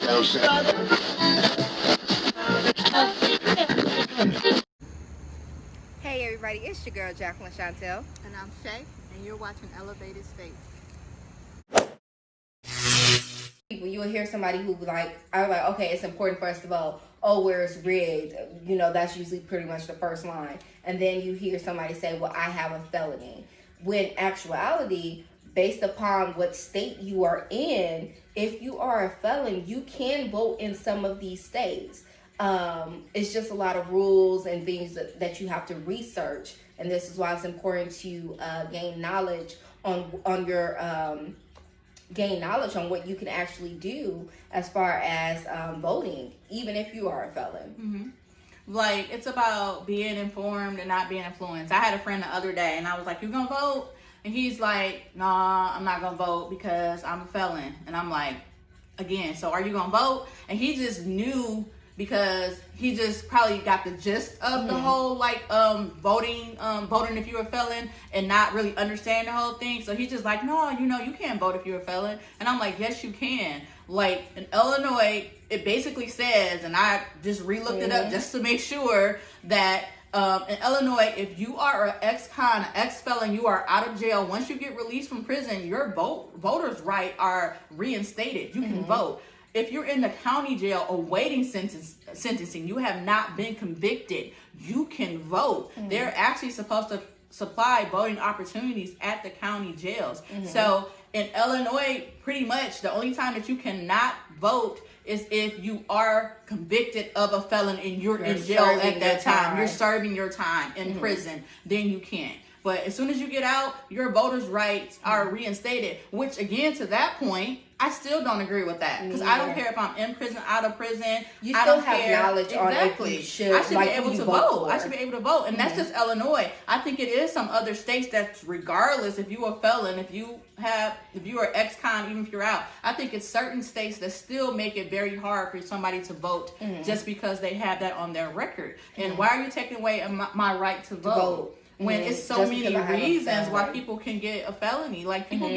Hey everybody, it's your girl Jacqueline Chantel. And I'm Shay, and you're watching Elevated States. You will hear somebody who I'm like, okay, it's important for us to vote. Oh, where it's rigged. You know, that's usually pretty much the first line. And then you hear somebody say, well, I have a felony. When actuality, based upon what state you are in, if you are a felon, you can vote in some of these states. It's just a lot of rules and things that you have to research. And this is why it's important to gain knowledge on your gain knowledge on what you can actually do as far as voting, even if you are a felon. Mm-hmm. Like, it's about being informed and not being influenced. I had a friend the other day, and I was like, you gonna vote? And he's like, nah, I'm not gonna vote because I'm a felon. And I'm like, again, so are you gonna vote? And he just knew, because he just probably got the gist of the whole voting if you're a felon and not really understand the whole thing. So he's just like, no, you can't vote if you're a felon. And I'm like, yes, you can. Like, in Illinois, it basically says, and I just re-looked it up just to make sure, that in Illinois, if you are an ex-con, ex-felon, you are out of jail. Once you get released from prison, your voters' right are reinstated. You can vote. If you're in the county jail awaiting sentencing, you have not been convicted, you can vote. They're actually supposed to supply voting opportunities at the county jails. So in Illinois, pretty much the only time that you cannot vote is if you are convicted of a felon and you're in jail at that time. You're serving your time in prison, then you can't. But as soon as you get out, your voters' rights are reinstated, which, again, to that point, I still don't agree with that. Because I don't care if I'm in prison, out of prison. You still have knowledge on if you should. I should be able to vote. I should be able to vote. And that's just Illinois. I think it is some other states that's, regardless if you're a felon, if you are ex-con, even if you're out, I think it's certain states that still make it very hard for somebody to vote just because they have that on their record. And why are you taking away my right to vote? When it's so many reasons why people can get a felony. Like, people